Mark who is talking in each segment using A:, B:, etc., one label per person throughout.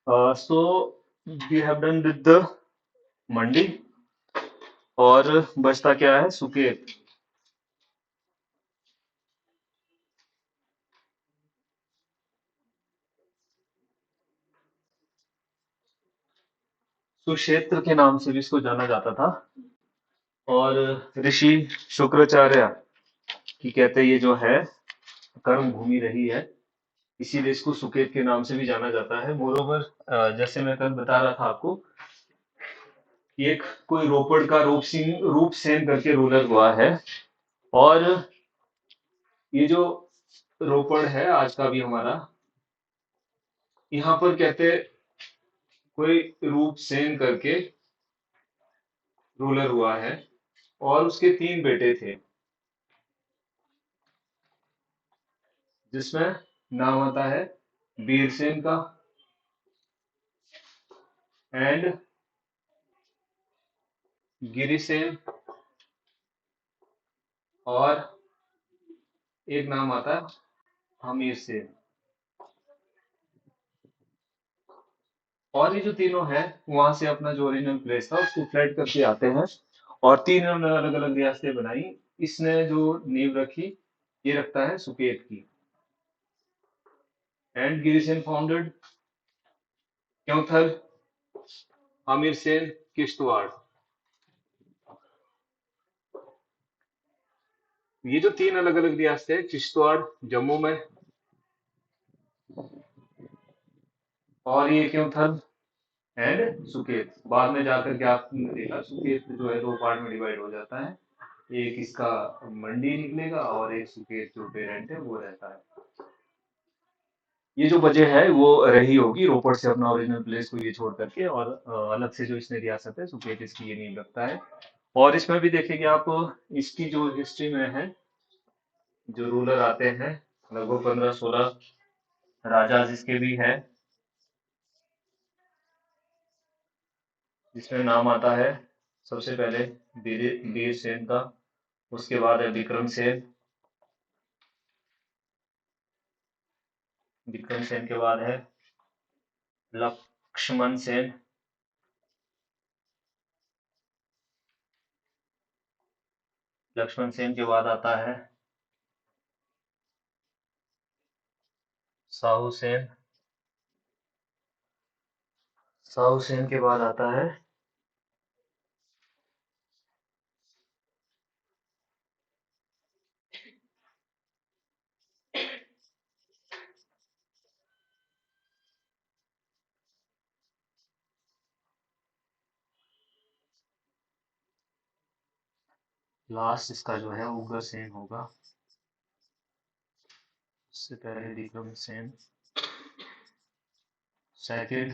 A: So we have done with the मंडी और बचता क्या है सुकेत। सुक्षेत्र के नाम से भी इसको जाना जाता था और ऋषि शुक्राचार्य की कहते ये जो है कर्म भूमि रही है, इसीलिए इसको सुकेत के नाम से भी जाना जाता है। मोरोवर जैसे मैं कल बता रहा था आपको, एक कोई रोपड़ का रूप सेन करके रूलर हुआ है। और ये जो रोपड़ है आज का भी हमारा, यहाँ पर कहते कोई रूप सेन करके रूलर हुआ है और उसके 3 बेटे थे, जिसमें नाम आता है वीरसेन का एंड गिरिसेन, और एक नाम आता है हमीर सेन। और ये जो तीनों हैं वहां से अपना जो ओरिजिनल प्लेस था उसको फ्लड करके आते हैं और 3 अलग अलग रियासतें बनाई। इसने जो नींव रखी ये रखता है सुकेत की। And Girisen founded Keonthal, Amir Sen Kishtwar. ये जो 3 अलग अलग रियासतें हैं, किश्तवाड़ जम्मू में और ये क्योंथल एंड सुकेत। बाद में जाकर के आपने देखा सुकेत जो है 2 पार्ट में डिवाइड हो जाता है, एक इसका मंडी निकलेगा और एक सुकेत जो पेरेंट है वो रहता है। ये जो वजह है वो रही होगी रोपड़ से अपना ओरिजिनल प्लेस को ये छोड़ करके, और अलग से जो इसने रियासत है सुकेत इसकी ये नींव रखता है। और इसमें भी देखेंगे आप, इसकी जो हिस्ट्री में है जो रूलर आते हैं लगभग 15-16 राजा जिसके भी है, जिसमें नाम आता है सबसे पहले वीर सेन का, उसके बाद है विक्रम सेन के बाद है लक्ष्मण सेन, लक्ष्मण सेन के बाद आता है साहू सेन, साहू सेन के बाद आता है लास्ट, इसका जो है उग्र सेन होगा। उससे पहले विक्रम सेन, सेकंड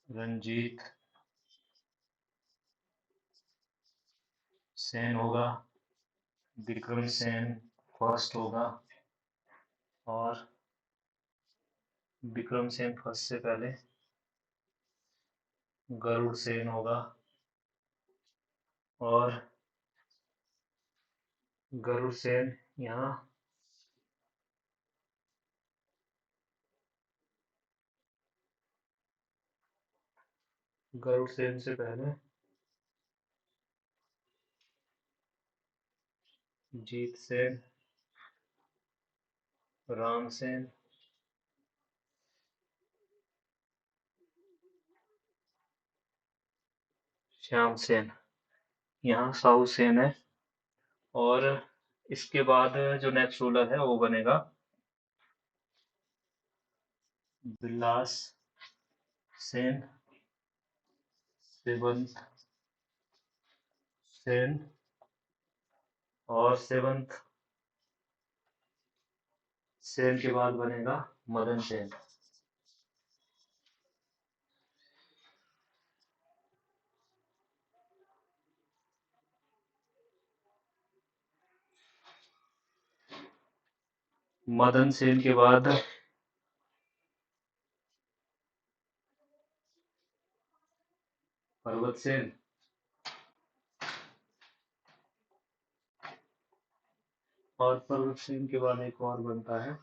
A: रंजीत सेन होगा, विक्रम सेन फर्स्ट होगा, और विक्रम सेन फर्स्ट से पहले गरुड़ सेन होगा, और गरुड़ सेन यहाँ गरुड़ सेन से पहले जीत सेन, राम सेन, श्याम सेन, यहाँ साहू सेन है। और इसके बाद जो नेक्स्ट रूलर है वो बनेगा बिलास सेन, सेवंत सेन, और सेवंत सेन के बाद बनेगा मदन सेन। मदन सेन के बाद पर्वत सेन, और पर्वत सेन के बाद एक और बनता है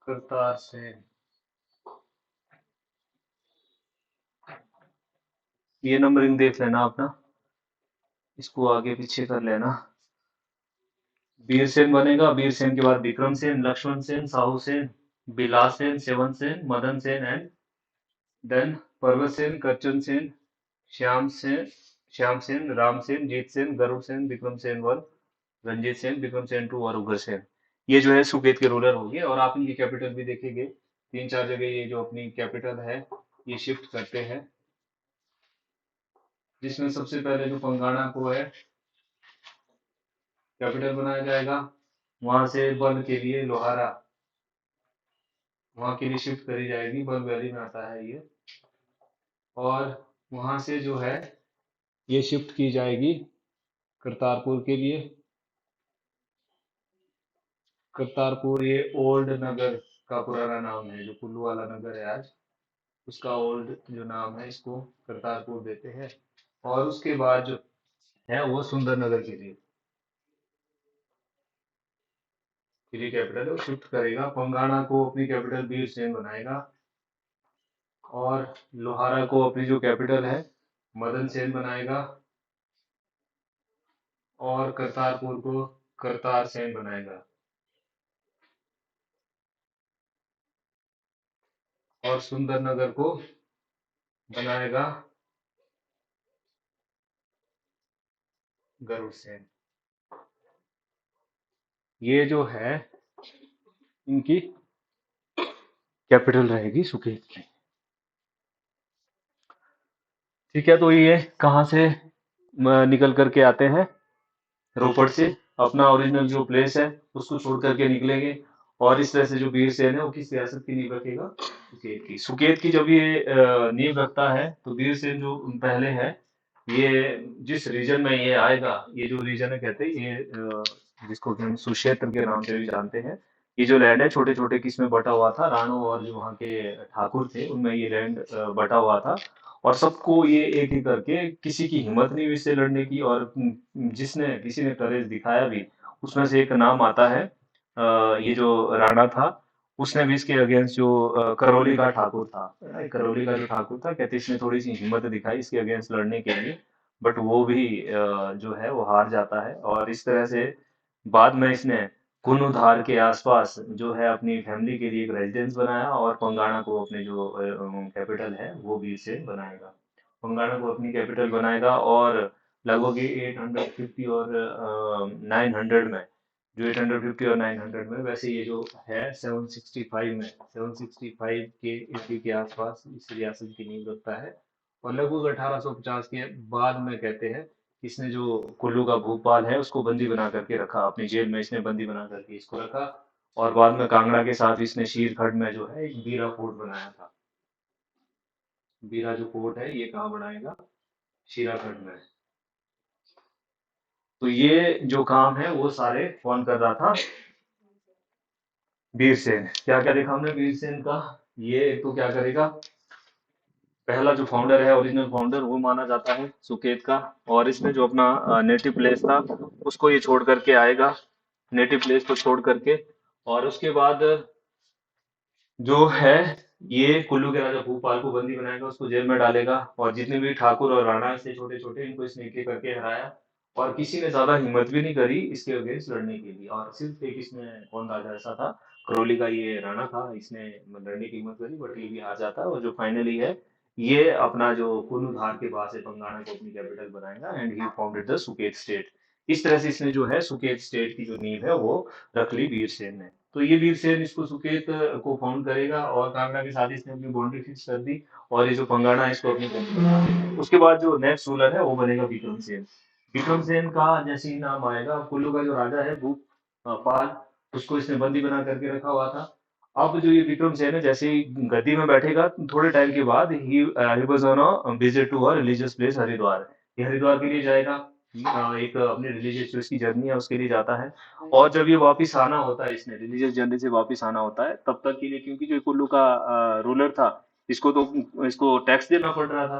A: करतार सेन, ये नंबरिंग देख लेना अपना, इसको आगे पीछे कर लेना। वीरसेन बनेगा, वीरसेन के बाद Vikram Sen, Lakshman Sen, Sahu Sen, Bilas Sen, Sewan Sen, Madan Sen and then Parvat Sen, Karchan Sen, Shyam Sen, Shyam Sen, Ram Sen, Jeet Sen, Garud Sen, Vikram Sen one, Ranjit Sen, Vikram Sen two और उग्र सेन। ये जो है सुकेत के रूलर होंगे और आप इनकी कैपिटल भी देखेंगे। तीन चार जगह ये जो अपनी कैपिटल है ये शिफ्ट करते हैं, जिसमें सबसे पहले जो पंगाणा को है कैपिटल बनाया जाएगा। वहां से बल के लिए लोहारा वहां के लिए शिफ्ट करी जाएगी, बल वैली में आता है ये। और वहां से जो है ये शिफ्ट की जाएगी करतारपुर के लिए। करतारपुर ये ओल्ड नगर का पुराना नाम है, जो कुल्लू वाला नगर है आज, उसका ओल्ड जो नाम है इसको करतारपुर देते हैं। और उसके बाद जो है वो सुंदर नगर के लिए कैपिटल है वो शिफ्ट करेगा। पंगाणा को अपनी कैपिटल वीरसेन बनाएगा और लोहारा को अपनी जो कैपिटल है मदन सेन बनाएगा और करतारपुर को करतार सेन बनाएगा और सुंदरनगर को बनाएगा गरुड़ सेन। ये जो है इनकी कैपिटल रहेगी सुकेत की। ठीक है, तो ये कहाँ से निकल करके आते हैं? रोपड़ से अपना ओरिजिनल जो प्लेस है उसको छोड़ करके निकलेंगे। और इस तरह से जो वीर सेन है वो किस रियासत की नींव रखेगा? सुकेत की। सुकेत की जब ये नींव रखता है तो वीर सेन जो पहले है ये जिस रीजन में ये आएगा, ये जो रीजन है कहते हैं ये जिसको कि हम सुक्षेत्र के नाम से भी जानते हैं। ये जो लैंड है छोटे छोटे किस्में बटा हुआ था, राणो और जो वहाँ के ठाकुर थे उनमें ये लैंड बटा हुआ था। और सबको ये एक एक करके, किसी की हिम्मत नहीं हुई इससे लड़ने की, और जिसने किसी ने करेज दिखाया भी उसमें से एक नाम आता है ये जो राणा था उसने भी इसके अगेंस्ट जो करौली का ठाकुर था, करौली का जो ठाकुर था, कहते इसने थोड़ी सी हिम्मत दिखाई इसके अगेंस्ट लड़ने के लिए, बट वो भी जो है वो हार जाता है। और इस तरह से बाद में इसने कुनुधार के आसपास जो है अपनी फैमिली के लिए एक रेजिडेंस बनाया और पंगाणा को अपने जो कैपिटल है वो भी इसे बनाएगा। पंगाणा को अपनी कैपिटल बनाएगा और लगभग ये 850 और 900 में, जो 850 और 900 में, वैसे ये जो है 765 में, 765 के ईस्वी के आसपास इस रियासत की नींव रखता है। और लगभग 1850 के बाद में कहते हैं इसने जो कुल्लू का भूपाल है उसको बंदी बना करके रखा, अपनी जेल में इसने बंदी बना करके इसको रखा। और बाद में कांगड़ा के साथ इसने शीरखंड में जो है एक बीरा फोर्ट बनाया था। बीरा जो फोर्ट है ये कहाँ बनाएगा? शीराखंड में। तो ये जो काम है वो सारे कौन कर रहा था? वीरसेन। क्या क्या देखा हमने वीरसेन का? ये एक तो क्या करेगा, पहला जो फाउंडर है, ओरिजिनल फाउंडर, वो माना जाता है सुकेत का। और इसने जो अपना नेटिव प्लेस था उसको ये छोड़ करके आएगा, नेटिव प्लेस को छोड़ करके। और उसके बाद जो है ये कुल्लू के राजा भूपाल को बंदी बनाएगा, उसको जेल में डालेगा। और जितने भी ठाकुर और राणा थे छोटे छोटे, इनको इसने एक एक करके हराया। और किसी ने ज्यादा हिम्मत भी नहीं करी इसके अगेंस्ट लड़ने के लिए। और सिर्फ एक इसमें कौन राजा ऐसा था, करौली का ये राणा था, इसने लड़ने की हिम्मत करी बट ये भी हार जाता है। और जो फाइनली है ये अपना जो कुनुधार के पास है पंगाणा को अपनी कैपिटल बनाएगा and he founded the Suket state. इस तरह से इसने जो है सुकेत स्टेट की जो नींव है वो रख ली वीरसेन ने। तो ये वीरसेन इसको सुकेत को फाउंड करेगा और कांगड़ा के साथ इसने अपनी बाउंड्री फिक्स कर दी। और ये जो पंगाणा है इसको अपनी कैपिटल बना दिया। उसके बाद जो नेक्स्ट रूलर है वो बनेगा विक्रमसेन। विक्रमसेन का जैसे ही नाम आएगा, कुल्लू का जो राजा है भूपाल, उसको इसने बंदी बना करके रखा हुआ था। अब जो ये विक्रमसेन है जैसे ही गद्दी में बैठेगा थोड़े टाइम के बाद he was on a visit to a religious place Haridwar. ये हरिद्वार के लिए जाएगा, एक अपनी रिलीजियस जो इसकी जर्नी है उसके लिए जाता है। और जब ये वापिस आना होता है, इसने रिलीजियस जर्नी से वापिस आना होता है, तब तक के लिए क्योंकि जो कुल्लू का रूलर था इसको तो इसको टैक्स देना पड़ रहा था,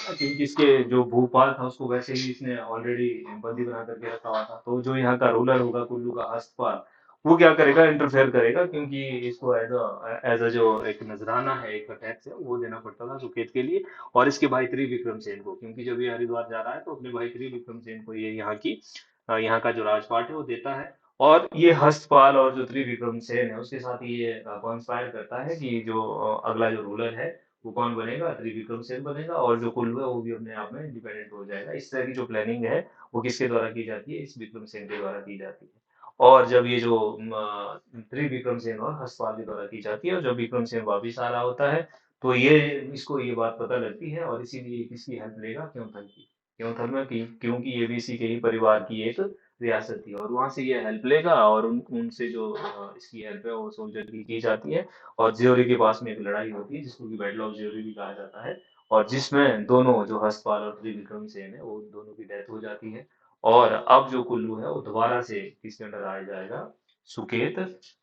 A: क्योंकि इसके जो भूपाल था उसको वैसे ही इसने ऑलरेडी बंदी बना करके रखा हुआ था। तो जो यहाँ का रूलर होगा कुल्लू का हस्तपाल, वो क्या करेगा, इंटरफेयर करेगा, क्योंकि इसको एज अ जो एक नजराना है, एक टैक्स है, वो देना पड़ता था सुकेत के लिए। और इसके भाई त्रिविक्रमसेन को, क्योंकि जब ये हरिद्वार जा रहा है तो अपने भाई त्रिविक्रमसेन को ये यहाँ का जो राजपाट है वो देता है। और ये हस्तपाल और जो त्रिविक्रमसेन है उसके साथ ये कॉन्स्पायर करता है कि जो अगला जो रूलर है वो कौन बनेगा, त्रिविक्रमसेन बनेगा, और जो कुल्लू है वो भी अपने आप में इंडिपेंडेंट हो जाएगा। इस तरह की जो प्लानिंग है वो किसके द्वारा की जाती है, इस विक्रमसेन के द्वारा की जाती है। और जब ये जो त्रिविक्रमसेन और हर्षपाल के द्वारा की जाती है, और जब विक्रमसेन वापिस आ रहा होता है तो ये इसको ये बात पता लगती है, और इसीलिए ये किसकी हेल्प लेगा, क्योंथल की। क्योंथल में क्योंकि ये भी इसी के ही परिवार की एक रियासत थी, और वहां से ये हेल्प लेगा, और उनसे जो इसकी हेल्प है वो सोल्जर की जाती है। और ज्योरी के पास में एक लड़ाई होती है जिसको कि बैटल ऑफ ज्योरी भी कहा जाता है, और जिसमें दोनों जो हर्षपाल और त्रिविक्रमसेन है वो दोनों की डेथ हो जाती है। और अब जो कुल्लू है वो दोबारा से किसके अंडर आ जाएगा, सुकेत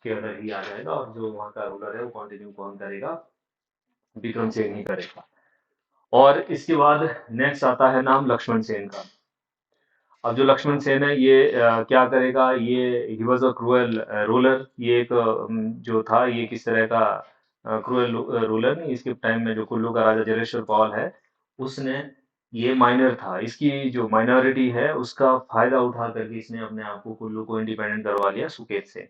A: के अंडर ही आ जाएगा, और जो वहाँ का रूलर है वो कंटिन्यू कौन करेगा, विक्रम सेन ही करेगा। और इसके बाद नेक्स्ट आता है नाम लक्ष्मण सेन का। अब जो लक्ष्मण सेन है ये क्या करेगा, ये he was a cruel ruler. ये एक जो था ये किस तरह का क्रूएल रूलर नहीं, इसके टाइम में जो कुल्लू का राजा जलेश्वर पाल है उसने, ये माइनर था, इसकी जो माइनॉरिटी है उसका फायदा उठा करके इसने अपने आप को कुल्लू को इंडिपेंडेंट करवा लिया सुकेत से।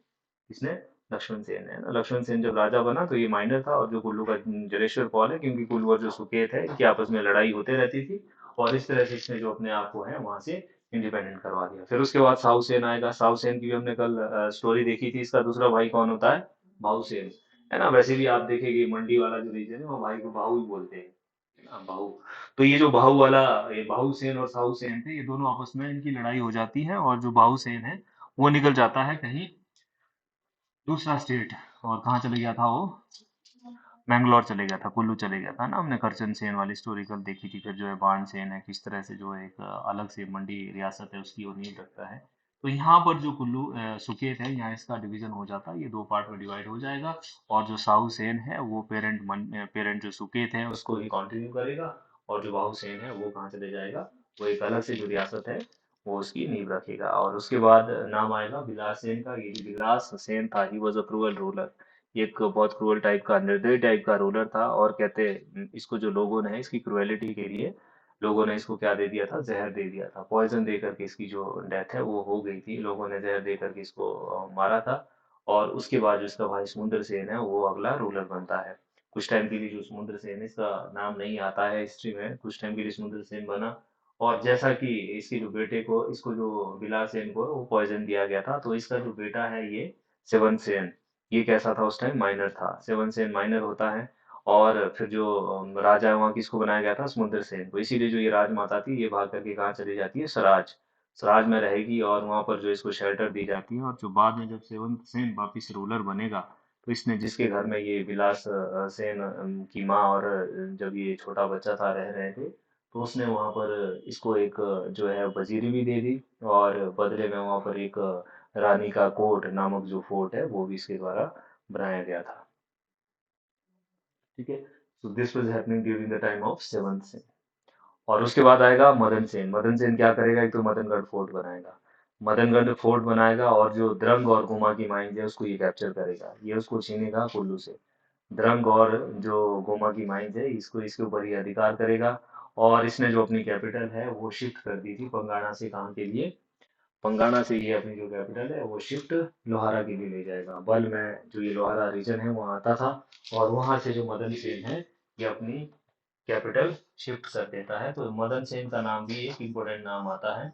A: इसने, लक्ष्मण सेन है ना, लक्ष्मण सेन जब राजा बना तो ये माइनर था, और जो कुल्लू का जलेश्वर पाल है, क्योंकि कुल्लू और जो सुकेत है इनकी आपस में लड़ाई होते रहती थी, और इस तरह से इसने जो अपने आप को है वहां से इंडिपेंडेंट करवा दिया। फिर उसके बाद साउसेन आएगा। साउसेन की भी हमने कल स्टोरी देखी थी। इसका दूसरा भाई कौन होता है, भाऊसेन, है ना। वैसे भी आप देखेंगे मंडी वाला जो रीजन है वो भाई को भाऊ ही बोलते हैं, है ना, भाऊ। तो ये जो भाऊ वाला, ये भाऊसेन और साउसेन थे, ये दोनों आपस में इनकी लड़ाई हो जाती है, और जो भाऊसेन है वो निकल जाता है कहीं दूसरा स्टेट। और कहाँ चले गया था वो, मैंगलोर चले गया था, कुल्लू चले गया था ना। हमने करचन सेन वाली हिस्टोरी कल देखी थी। फिर जो है बाण सेन है, किस तरह से जो है एक अलग से मंडी रियासत है उसकी वो नींव रखता है। तो यहाँ पर जो कुल्लू सुकेत है, यहाँ इसका डिवीजन हो जाता है, ये दो पार्ट में डिवाइड हो जाएगा। और जो साहू सेन है वो पेरेंट जो सुकेत है उसको ही कंटिन्यू करेगा, और जो बाहु सेन है वो कहाँ चले जाएगा, वो एक अलग से जो रियासत है वो उसकी नींव रखेगा। और उसके बाद नाम आएगा बिलास सेन का। ये जो बिलास सेन था, he was a cruel ruler. ये एक बहुत क्रूअल टाइप का, निर्दयी टाइप का रूलर था। और कहते इसको जो लोगों ने इसकी क्रुएलिटी के लिए लोगों ने इसको क्या दे दिया था, जहर दे दिया था, पॉइजन दे करके इसकी जो डेथ है वो हो गई थी। लोगों ने जहर दे करके इसको मारा था। और उसके बाद जो इसका भाई समुद्र सेन है वो अगला रूलर बनता है। कुछ टाइम के लिए जो समुद्र सेन है, इसका नाम नहीं आता है हिस्ट्री में, कुछ टाइम के लिए समुद्र सेन बना। और जैसा कि इसके जो बेटे को, इसको जो बिलास सेन को वो पॉइजन दिया गया था, तो इसका जो बेटा है ये सेवन सेन, ये कैसा था उस टाइम, माइनर था। सेवन सेन माइनर होता है। और फिर जो राजा है वहाँ किसको बनाया गया था, समुद्र सेन को। इसीलिए जो ये राजमाता थी ये भाग करके कहाँ चली जाती है, सराज। सराज में रहेगी, और वहाँ पर जो इसको शेल्टर दी जाती है। और जो बाद में जब सेवन सेन वापिस रूलर बनेगा, तो इसने जिसके घर में ये विलास सेन की माँ और जब ये छोटा बच्चा था रह रहे थे, तो उसने वहाँ पर इसको एक जो है वजीरी भी दे दी, और बदले में वहाँ पर एक रानी का कोट नामक जो फोर्ट है वो भी इसके द्वारा बनाया गया था। ठीक है। So this was happening during the time of seventh Sen. और उसके बाद आएगा मदन सेन। मदन सेन क्या करेगा, एक तो मदनगढ़ फोर्ट बनाएगा। मदनगढ़ फोर्ट बनाएगा, और जो द्रंग और गुमा की माइंस है उसको ये कैप्चर करेगा, ये उसको छीनेगा कुल्लू से। द्रंग और जो गोमा की माइंस है इसको इसके ऊपर ही अधिकार करेगा। और इसने जो अपनी कैपिटल है वो शिफ्ट कर दी थी पंगाणा से, कहाँ के लिए, पंगाणा से ये अपनी जो कैपिटल है वो शिफ्ट लोहारा के लिए ले जाएगा। बल में जो ये लोहारा रीजन है वहाँ आता था, और वहां से जो मदन सेन है ये अपनी कैपिटल शिफ्ट कर देता है। तो मदन सेन का नाम भी एक इम्पोर्टेंट नाम आता है।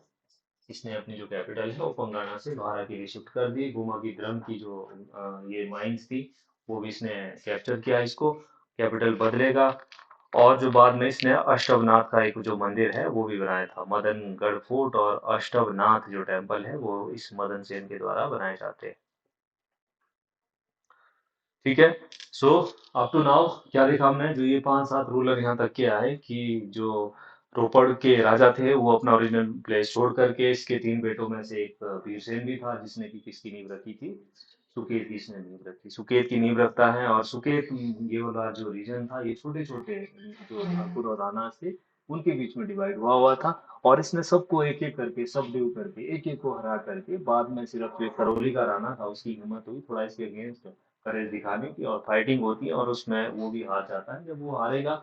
A: इसने अपनी जो कैपिटल है वो पंगाणा से लोहारा के लिए शिफ्ट कर दी। गुमा की ड्रम की जो ये माइंस थी वो भी इसने कैप्चर किया, इसको कैपिटल बदलेगा। और जो बाद में इसने अष्टवनाथ का एक जो मंदिर है वो भी बनाया था। मदनगढ़ फोर्ट और अष्टवनाथ जो टेम्पल है वो इस मदन सेन के द्वारा बनाए जाते हैं। ठीक है। सो अप टू नाउ क्या देखा हमने, जो ये 5-7 रूलर यहाँ तक के आए कि जो रोपड़ के राजा थे वो अपना ओरिजिनल प्लेस छोड़ करके, इसके 3 बेटों में से एक वीरसेन भी था जिसने कि किसकी नींव रखी थी, सुकेत की इसने नींव रखी, सुकेत की नींव रखता है। और सुकेत ये वाला जो रीजन था ये छोटे छोटे जो ठाकुर और राणा थे उनके बीच में डिवाइड हुआ हुआ था। और इसने सबको एक एक करके सबड्यू करके एक एक को हरा करके बाद में सिर्फ एक करौली का राणा था, उसकी हिम्मत हुई थोड़ा इसके अगेंस्ट करेज दिखाने की, और फाइटिंग होती है और उसमें वो भी हार जाता है। जब वो हारेगा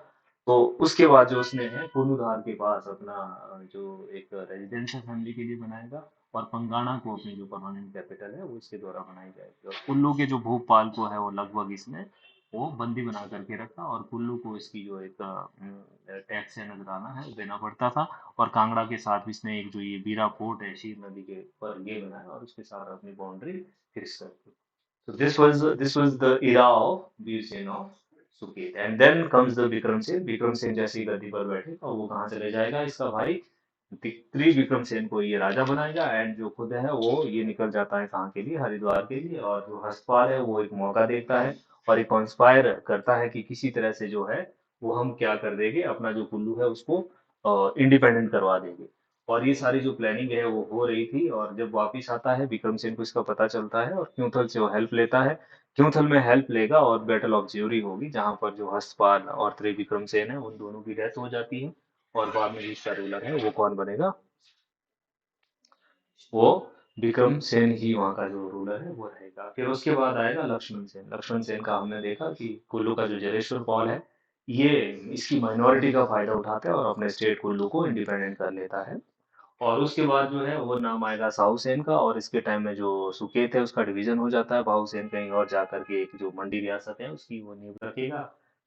A: तो उसके बाद जो उसने है कुल्लूधार के पास अपना जो एक रेजिडेंशियल फैमिली के लिए बनाएगा, और पंगाणा को अपनी जो परमानेंट कैपिटल है वो इसके द्वारा बनाई जाएगी। और कुल्लू के जो भूपाल को है वो लगभग इसने वो बंदी बना करके रखा, और कुल्लू को इसकी जो एक टैक्स है नजराना है वो देना पड़ता था। और कांगड़ा के साथ भी इसने एक जो ये बीरा फोर्ट है शीर नदी के पर ये बनाया, और उसके साथ अपनी बाउंड्री फिक्स कर दी। So this was the era of Veersen of Suket, and then comes the Vikram Sen. Vikram Sen जैसे ही गद्दी पर बैठेगा वो कहाँ चले जाएगा, इसका भाई त्रिविक्रम सेन को ये राजा बनाएगा। एंड जो खुद है वो ये निकल जाता है कहाँ के लिए, हरिद्वार के लिए। और जो हर्षपाल है वो एक मौका देखता है और एक कॉन्स्पायर करता है कि किसी तरह से जो है वो हम क्या कर देंगे, अपना जो कुल्लू है उसको इंडिपेंडेंट करवा देंगे। और ये सारी जो प्लानिंग है वो हो रही थी। और जब वापिस आता है विक्रम सेन को इसका पता चलता है, और क्यूंथल से वो हेल्प लेता है। क्यूंथल में हेल्प लेगा और बैटल ऑफ ज्यूरी होगी, जहां पर जो हर्षपाल और त्रिविक्रम सेन है उन दोनों की डेथ हो जाती है। और बाद में जिसका रूलर है वो कौन बनेगा, वो विक्रम सेन ही वहाँ का जो रूलर है वो रहेगा। फिर उसके बाद आएगा लक्ष्मण सेन। लक्ष्मण सेन का हमने देखा कि कुल्लू का जो जलेश्वर पॉल है ये इसकी माइनॉरिटी का फायदा उठाता है और अपने स्टेट कुल्लू को इंडिपेंडेंट कर लेता है। और उसके बाद जो है वो नाम आएगा साहू सेन का, और इसके टाइम में जो सुकेत है उसका डिवीजन हो जाता है। भाऊ सेन कहीं और जाकर के एक जो मंडी रियासत है उसकी वो नींव रखेगा।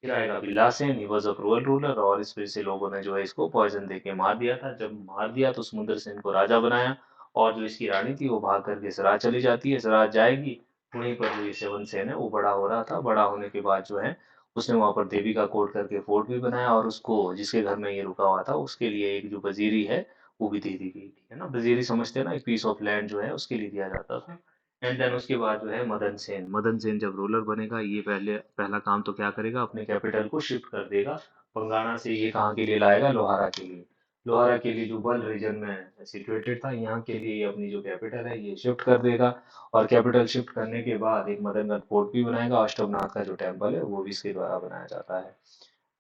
A: फिर आएगा बिल्ला Sen, he was a cruel ruler, और इस वजह से लोगों ने जो है इसको पॉइजन देके मार दिया था। जब मार दिया तो समुद्र सेन को राजा बनाया, और जो इसकी रानी थी वो भाग करके सराज चली जाती है। सराज जाएगी, वहीं पर जो ये सेवन सेन है वो बड़ा हो रहा था। बड़ा होने के बाद जो है उसने वहां पर देवी का कोट करके फोर्ट भी बनाया, और उसको जिसके घर में ये रुका हुआ था उसके लिए एक जो वजीरी है वो भी दे दी गई थी, है ना। वजीरी समझते हैं ना, एक पीस ऑफ लैंड जो है उसके लिए दिया जाता था। एंड देन उसके बाद जो है मदन सेन। मदन सेन जब रूलर बनेगा ये पहला काम तो क्या करेगा, अपने कैपिटल को शिफ्ट कर देगा। बंगाणा से ये कहाँ के लिए लाएगा, लोहारा के लिए। लोहारा के लिए जो बल रीजन में सिचुएटेड था, यहाँ के लिए ये अपनी जो कैपिटल है ये शिफ्ट कर देगा। और कैपिटल शिफ्ट करने के बाद एक मदनगढ़ फोर्ट भी बनाएगा। अष्टभनाथ का जो टेम्पल है वो भी इसके द्वारा बनाया जाता है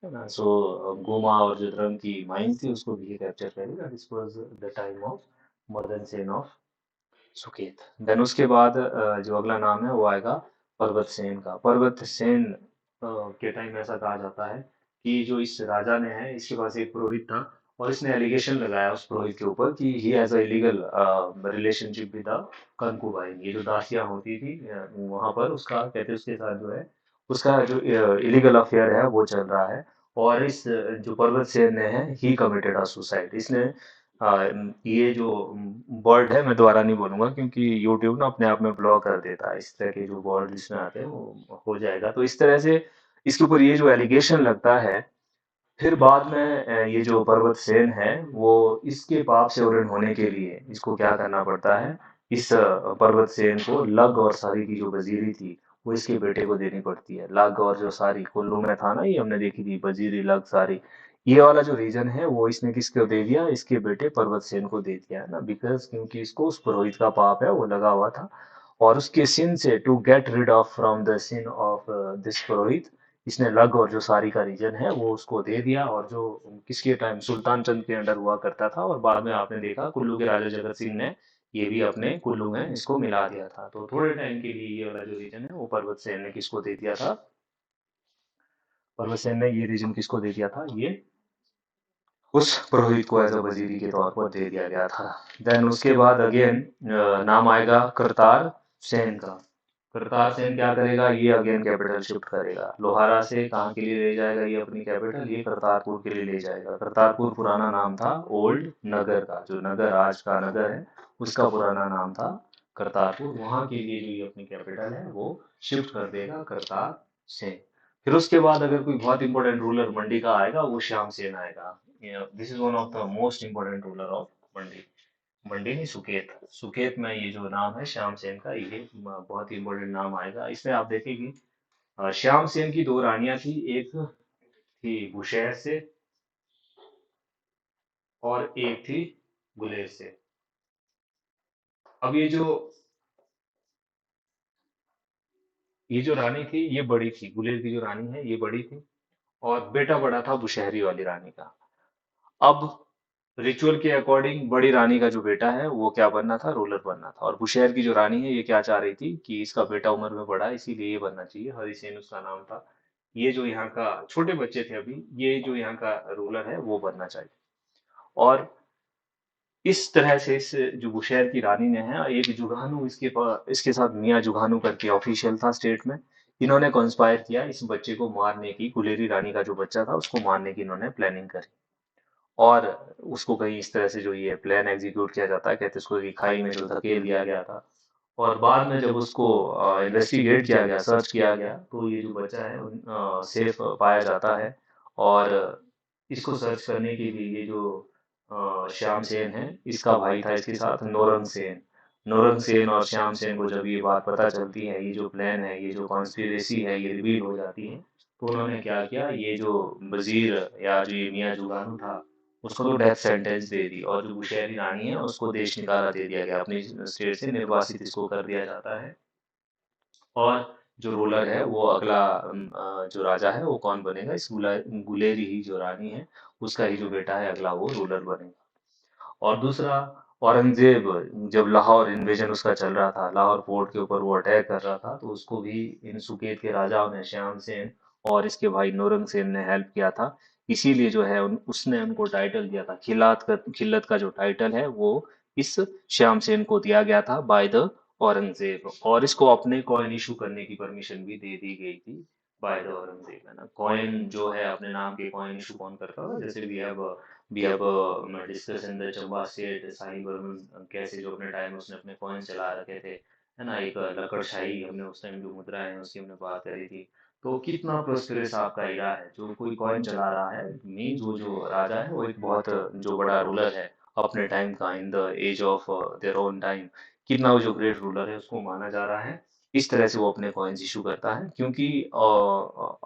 A: ना। सो गोमा और जो ड्रम की माइन थी उसको भी ये कैप्चर करेगा। This was the time of Madan Sen of Suket. Then उसके बाद जो अगला नाम है वो आएगा पर्वत सेन का। पर्वत सेन के टाइम ऐसा कहा जाता है कि जो इस राजा ने है इसके पास एक पुरोहित था, और इसने एलिगेशन लगाया उस पुरोहित के ऊपर कि he has a illegal relationship with the concubine. ये जो दासियां होती थी वहां पर उसका कहते उसके साथ जो है उसका जो इलीगल अफेयर है वो चल रहा है। और इस जो पर्वत सेन ने है ही कमिटेड अ सुसाइड। इसने ये जो वर्ड है मैं दोबारा नहीं बोलूंगा क्योंकि यूट्यूब ना अपने आप में ब्लॉक कर देता है। इस तरह के जो वर्ड इसमें आते हैं वो हो जाएगा। तो इस तरह से इसके ऊपर ये जो एलिगेशन लगता है, फिर बाद में ये जो पर्वत सेन है वो इसके पाप से उड़न होने के लिए इसको क्या करना पड़ता है, इस पर्वत सेन को लग और सारी की जो वजीरी थी वो इसके बेटे को देनी पड़ती है। लग और जो सारी कुल्लू में था ना, ये हमने देखी थी वजीरी लग सारी, ये वाला जो रीजन है वो इसने किसको दे दिया, इसके बेटे पर्वत सेन को दे दिया है ना। बिकॉज क्योंकि इसको उस पुरोहित का पाप है वो लगा हुआ था, और उसके सिन से to get rid of from the sin of this पुरोहित, इसने लग और जो सारी का रीजन है वो उसको दे दिया। और जो किसके टाइम सुल्तान चंद के अंडर हुआ करता था, और बाद में आपने देखा कुल्लू के राजा जगत सिंह ने ये भी अपने कुल्लू में इसको मिला दिया था। तो थोड़े टाइम के लिए ये वाला जो रीजन है वो पर्वत सेन ने किसको दे दिया था, पर्वत सेन ने ये रीजन किसको दे दिया था, ये उस पुरोहित को एज अ वजीरी के तौर पर दे दिया गया था। देन उसके बाद अगेन नाम आएगा करतार सेन का। करतार सेन क्या करेगा, ये अगेन कैपिटल शिफ्ट करेगा। लोहारा से कहाँ के लिए ले जाएगा ये अपनी कैपिटल, ये करतारपुर के लिए ले जाएगा। करतारपुर पुराना नाम था ओल्ड नगर का, जो नगर आज का नगर है उसका पुराना नाम था करतारपुर। वहां के लिए जो ये अपनी कैपिटल है वो शिफ्ट कर देगा करतार सेन। फिर उसके बाद अगर कोई बहुत इंपॉर्टेंट रूलर मंडी का आएगा वो श्याम सेन आएगा। This is one of the most important ruler of Mandi. Mandi नहीं, सुकेत। सुकेत में ये जो नाम है श्याम सेन का, ये बहुत ही इंपॉर्टेंट नाम आएगा। इसमें आप देखेंगे श्याम सेन की दो रानियां थी, एक थी बुशहर से और एक थी गुलेर से। अब ये जो रानी थी ये बड़ी थी, गुलेर की जो रानी है ये बड़ी थी, और बेटा बड़ा था बुशहरी वाली रानी का। अब रिचुअल के अकॉर्डिंग बड़ी रानी का जो बेटा है वो क्या बनना था, रूलर बनना था। और बुशहर की जो रानी है ये क्या चाह रही थी कि इसका बेटा उम्र में बड़ा है इसीलिए ये बनना चाहिए, हरिसेन उसका नाम था। ये जो यहाँ का छोटे बच्चे थे अभी, ये जो यहाँ का रूलर है वो बनना चाहिए। और इस तरह से इस जो बुशहर की रानी ने है, एक जुगानू इसके साथ मियाँ जुगानू करके ऑफिशियल था स्टेट में, इन्होंने कॉन्स्पायर किया इस बच्चे को मारने की, गुलेरी रानी का जो बच्चा था उसको मारने की इन्होंने प्लानिंग करी। और उसको कहीं इस तरह से जो ये प्लान एग्जीक्यूट किया जाता है, कहते हैं उसको कि खाई में जो धकेल दिया गया था। और बाद में जब उसको इन्वेस्टिगेट किया गया, सर्च किया गया, तो ये जो बच्चा है सेफ पाया जाता है। और इसको सर्च करने के लिए ये जो श्याम सेन है, इसका भाई था इसके साथ नौरंग सेन। नौरंग सेन और श्याम सेन को जब ये बात पता चलती है, ये जो प्लान है, ये जो कॉन्स्पिरेसी है, ये रिवील हो जाती है, तो उन्होंने क्या किया, ये जो वजीर या जो ये मियाँ जुगानू था, उसको तो डेथ सेंटेंस दे दी। और जो बुशहरी रानी है उसको देश निकाला दे दिया गया, अपनी स्टेट से निर्वासित इसको कर दिया जाता है। और जो रूलर है वो अगला जो राजा है वो कौन बनेगा, इस गुलेरी ही जो रानी है उसका ही जो बेटा है अगला वो रूलर बनेगा। और दूसरा, औरंगजेब जब लाहौर इन्वेजन उसका चल रहा था, लाहौर फोर्ट के ऊपर वो अटैक कर रहा था, तो उसको भी इन सुकेत के राजाओं ने, श्याम सेन और इसके भाई नौरंग सेन ने हेल्प किया था। इसीलिए जो है उसने उनको टाइटल दिया था खिल्लत का जो टाइटल है वो इस श्याम सेन को दिया गया था बाय द औरंगजेब। और इसको अपने कॉइन इशू करने की परमिशन भी दे दी गई थी बाय द औरंगजेब, है ना। कॉइन जो है अपने नाम के कॉइन इशू कौन करता था, जैसे we have discuss in the Chamba state, Sahib Barman कैसे जो अपने टाइम में उसने अपने कॉइन चला रखे थे, है ना। एक लकड़शाही हमने उस टाइम जो मुद्राएं हैं उसकी हमने बात करी थी। तो कितना प्रोस्पेरस आपका एरा है, जो कोई कॉइन चला रहा है, मीन जो जो राजा है वो एक बहुत जो बड़ा रूलर है अपने टाइम का, in the age of their own time, कितना वो जो ग्रेट रूलर है उसको माना जा रहा है। इस तरह से वो अपने कॉइन्स इशू करता है, क्योंकि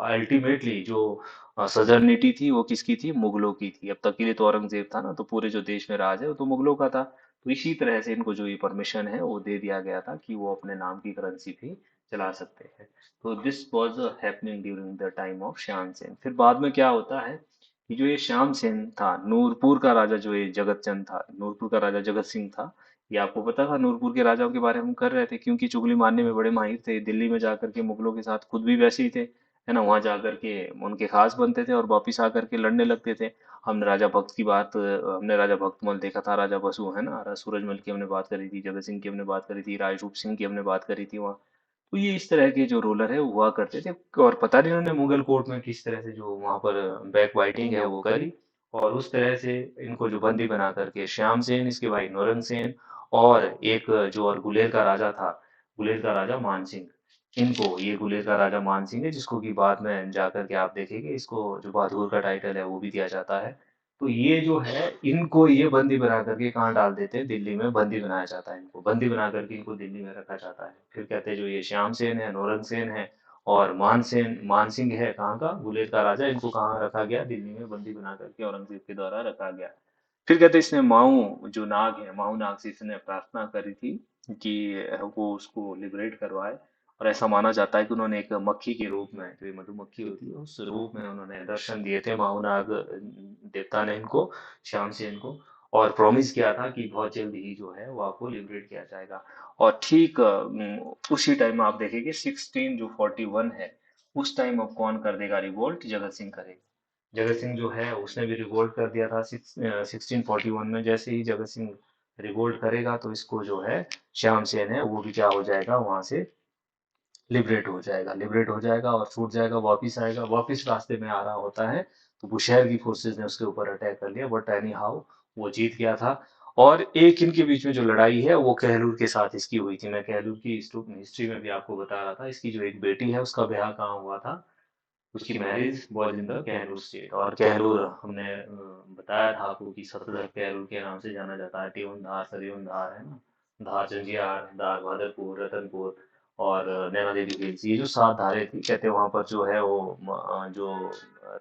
A: अल्टीमेटली जो सजर्निटी थी वो किसकी थी, मुगलों की थी। अब तक के लिए तो औरंगजेब था ना, तो पूरे जो देश में राज है वो तो मुगलों का था। तो इसी तरह से इनको जो ये परमिशन है वो दे दिया गया था कि वो अपने नाम की करेंसी भी चला सकते हैं। तो this was happening during the time of Shyam Sen. फिर बाद में क्या होता है कि जो ये श्याम सेन था, नूरपुर का राजा, जो ये जगत चंद था, नूरपुर का राजा जगत सिंह था। ये आपको पता था, नूरपुर के राजाओं के बारे में हम कर रहे थे, क्योंकि चुगली मारने में बड़े माहिर थे, दिल्ली में जाकर के मुगलों के साथ खुद भी वैसे ही थे, है ना। वहां जाकर के उनके खास बनते थे और वापिस आकर के लड़ने लगते थे। हमने राजा भक्तमल देखा था, राजा बसु, है ना, सूरजमल की हमने बात करी थी, जगत सिंह की हमने बात करी थी, राजरूप सिंह की हमने बात करी थी वहाँ। तो ये इस तरह के जो रूलर है वो हुआ करते थे। और पता नहीं उन्होंने मुगल कोर्ट में किस तरह से जो वहां पर बैक बाइटिंग है वो करी, और उस तरह से इनको जो बंदी बना करके श्याम सेन, इसके भाई नौरंग सेन, और एक जो और गुलेर का राजा था, गुलेर का राजा मान सिंह, इनको, ये गुलेर का राजा मान सिंह है जिसको कि बाद में जाकर के आप देखेंगे इसको जो बहादुर का टाइटल है वो भी दिया जाता है। तो ये जो है, इनको ये बंदी बना करके कहाँ डाल देते हैं, दिल्ली में बंदी बनाया जाता है, इनको बंदी बना करके इनको दिल्ली में रखा जाता है। फिर कहते हैं जो ये श्याम सेन है, नौरंग सेन है और मान सिंह है, कहाँ का, गुलेर का राजा, इनको कहाँ रखा गया, दिल्ली में बंदी बना करके औरंगजेब के द्वारा रखा गया। फिर कहते हैं इसने माऊ जो नाग है, माऊ नाग से इसने प्रार्थना करी थी कि वो उसको लिबरेट करवाए। और ऐसा माना जाता है कि उन्होंने एक मक्खी के रूप में, जो ये मधुमक्खी होती है, उस रूप में उन्होंने दर्शन दिए थे, माऊ नाग देवता ने इनको, श्याम सेन को। और प्रॉमिस किया था कि बहुत जल्द ही जो है वो आपको लिबरेट किया जाएगा। और ठीक उसी टाइम में आप देखेंगे 16 जो 41 है, उस टाइम अब कौन कर देगा रिवोल्ट, जगत सिंह करेगा। जगत सिंह जो है उसने भी रिवोल्ट कर दिया था 1641 में। जैसे ही जगत सिंह रिवोल्ट करेगा तो इसको जो है श्याम सेन है वो भी क्या हो जाएगा, वहां से लिबरेट हो जाएगा और छूट जाएगा, वापिस आएगा। वापिस रास्ते में आ रहा होता है तो बुशहर की फोर्सेस ने उसके ऊपर अटैक कर लिया, बट एनी हाउ वो जीत गया था। और एक इनके बीच में जो लड़ाई है वो कहलूर के साथ इसकी हुई थी। मैं कहलूर की हिस्ट्री में भी आपको बता रहा था, इसकी जो एक बेटी है उसका ब्याह कहाँ हुआ था, उसकी marriage was in the Kahlur state. और कहलूर हमने बताया था आपको कि सतलज कहलूर के नाम से जाना जाता है, टिउन धार, सरियुन धार, है ना, धार जंजियार, धार भादरपुर, रतनपुर और नैना देवी हिल्स, ये जो 7 धारे थी, कहते हैं वहां पर जो है वो जो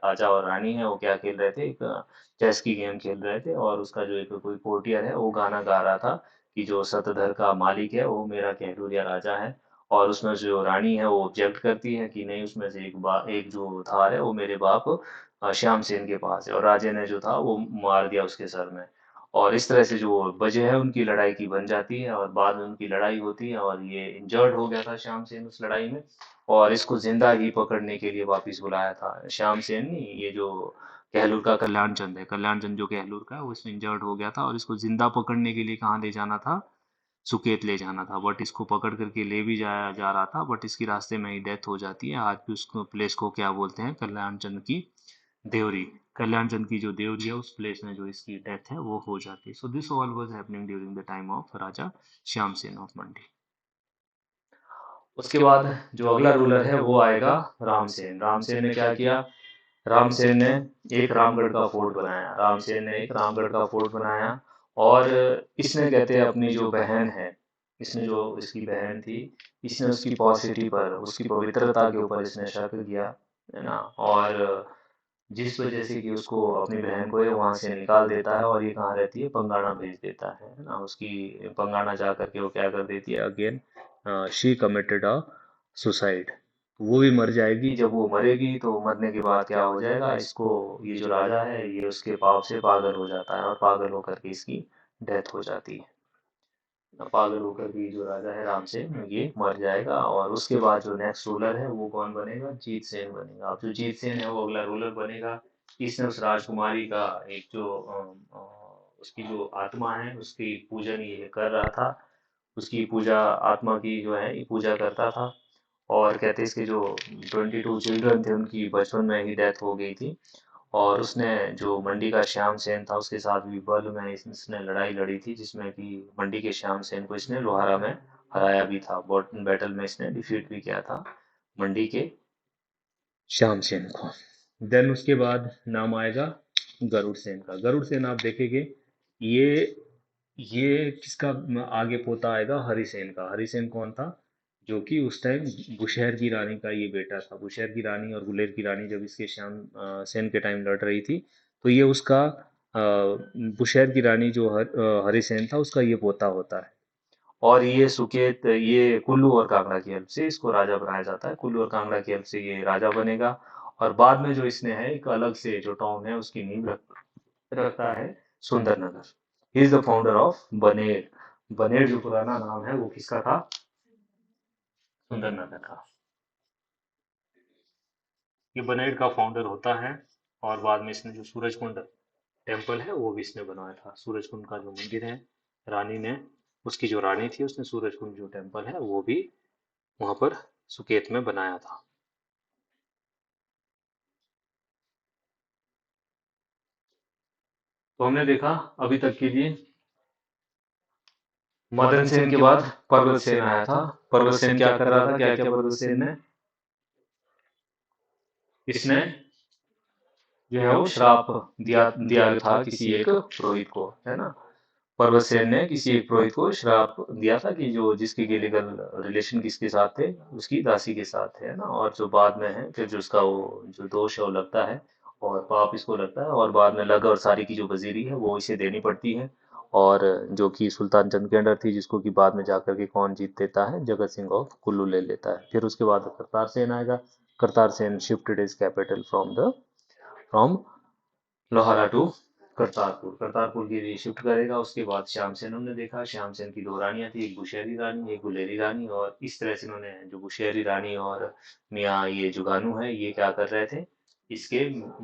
A: राजा और रानी है वो क्या खेल रहे थे, एक चेस की गेम खेल रहे थे। और उसका जो एक कोई कोर्टियर है वो गाना गा रहा था कि जो सतधर का मालिक है वो मेरा कहलूरिया राजा है। और उसमें जो रानी है वो ऑब्जेक्ट करती है कि नहीं, उसमें से एक जो धार है वो मेरे बाप श्याम सेन के पास है और राजे ने जो था वो मार दिया उसके सर में। और इस तरह से जो वजह है उनकी लड़ाई की बन जाती है और बाद में उनकी लड़ाई होती है और ये इंजर्ड हो गया था श्याम सेन उस लड़ाई में। और इसको जिंदा ही पकड़ने के लिए वापस बुलाया था श्याम सेन ने। ये जो कहलूर का कल्याण चंद है, कल्याण चंद जो कहलूर का है, वो इसमें इंजर्ड हो गया था और इसको जिंदा पकड़ने के लिए कहाँ ले जाना था, सुकेत ले जाना था। बट इसको पकड़ करके ले भी जाया जा रहा था, बट इसकी रास्ते में ही डेथ हो जाती है। आज भी उसको प्लेस को क्या बोलते हैं, कल्याण चंद की देवरी। कल्याण चंद की जो देवरी है उस प्लेस में जो इसकी डेथ है वो हो जाती है। So this all was happening during the time of Raja Shyam Sen of Mandi. उसके बाद जो अगला रूलर है वो आएगा रामसेन। रामसेन ने क्या किया, रामसेन ने एक रामगढ़ का फोर्ट बनाया। रामसेन ने एक रामगढ़ का फोर्ट बनाया और इसने कहते हैं अपनी जो बहन है, इसने जो इसकी बहन थी, इसने उसकी पॉसिटी पर, उसकी पवित्रता के ऊपर इसने शक किया, है ना। और जिस वजह से कि उसको अपनी बहन को ये वहां से निकाल देता है और ये कहाँ रहती है, पंगाना भेज देता है ना। उसकी पंगाना जा करके वो क्या कर देती है, again she committed a suicide. वो भी मर जाएगी। जब वो मरेगी तो मरने के बाद क्या हो जाएगा, इसको ये जो राजा है ये उसके पाप से पागल हो जाता है और पागल होकर के इसकी डेथ हो जाती है। पागल होकर भी जो राजा है रामसेन ये मर जाएगा और उसके बाद जो नेक्स्ट रूलर है वो कौन बनेगा, जीत सेन बनेगा। अब जो जीत सेन है वो अगला रूलर बनेगा। इसने उस राजकुमारी का एक जो उसकी जो आत्मा है उसकी पूजन ये कर रहा था। उसकी पूजा, आत्मा की जो है ये पूजा करता था। और कहते इसके जो 22 चिल्ड्रन थे उनकी बचपन में ही डेथ हो गई थी। और उसने जो मंडी का श्याम सेन था उसके साथ भी बल में इसने लड़ाई लड़ी थी, जिसमें कि मंडी के श्याम सेन को इसने लोहारा में हराया भी था। बॉटन बैटल में इसने डिफीट भी किया था मंडी के श्याम सेन को। देन उसके बाद नाम आएगा गरुड़ सेन का। गरुड़ सेन आप देखेंगे ये ये किसका आगे पोता आएगा, हरिसेन का। हरिसेन कौन था, जो कि उस टाइम बुशहर की रानी का ये बेटा था। बुशहर की रानी और गुलेर की रानी जब इसके श्याम सेन के टाइम लड़ रही थी तो ये उसका बुशहर की रानी जो हरिसेन था उसका ये पोता होता है। और ये सुकेत, ये कुल्लू और कांगड़ा की हेल्प से इसको राजा बनाया जाता है। कुल्लू और कांगड़ा की हेल्प से ये राजा बनेगा। और बाद में जो इसने है एक अलग से जो टाउन है उसकी नींव रखता है, Sundernagar. He is the founder of Baner. Baner जो पुराना नाम है वो किसका था, सुंदरनगर का। ये बनेर का फाउंडर होता है। और बाद में इसने जो सूरजकुंड टेम्पल है वो भी इसने बनवाया था। सूरजकुंड का जो मंदिर है, रानी ने, उसकी जो रानी थी उसने सूरजकुंड जो टेम्पल है वो भी वहां पर सुकेत में बनाया था। तो हमने देखा अभी तक के लिए मदन सेन के बाद पर्वत सेन आया था। पर्वत सेन क्या कर रहा था, क्या क्या पर्वत सेन ने, इसने जो है वो श्राप दिया दिया था किसी एक पुरोहित को, है ना। पर्वत सेन ने किसी एक पुरोहित को श्राप दिया था कि जो जिसके लीगल रिलेशन किसके साथ थे, उसकी दासी के साथ थे, है ना। और जो बाद में है फिर जो उसका वो जो दोष है वो लगता है और पाप इसको लगता है और बाद में लग और सारी की जो वजीरी है वो इसे देनी पड़ती है। और जो कि सुल्तान चंद के अंडर थी, जिसको कि बाद में जाकर के कौन जीत देता है, जगत सिंह ऑफ कुल्लू ले लेता है। फिर उसके बाद करतार सेन आएगा। Kartar Sen shifted is capital from Lohara to Kartarpur. Kartarpur की शिफ्ट करेगा। उसके बाद श्याम सेन हमने देखा। श्याम सेन की दो रानियां थी, एक बुशहरी रानी एक गुलेरी रानी। और इस तरह से इन्होंने जो बुशहरी रानी और मियाँ ये जुगानू है ये क्या कर रहे थे, इसके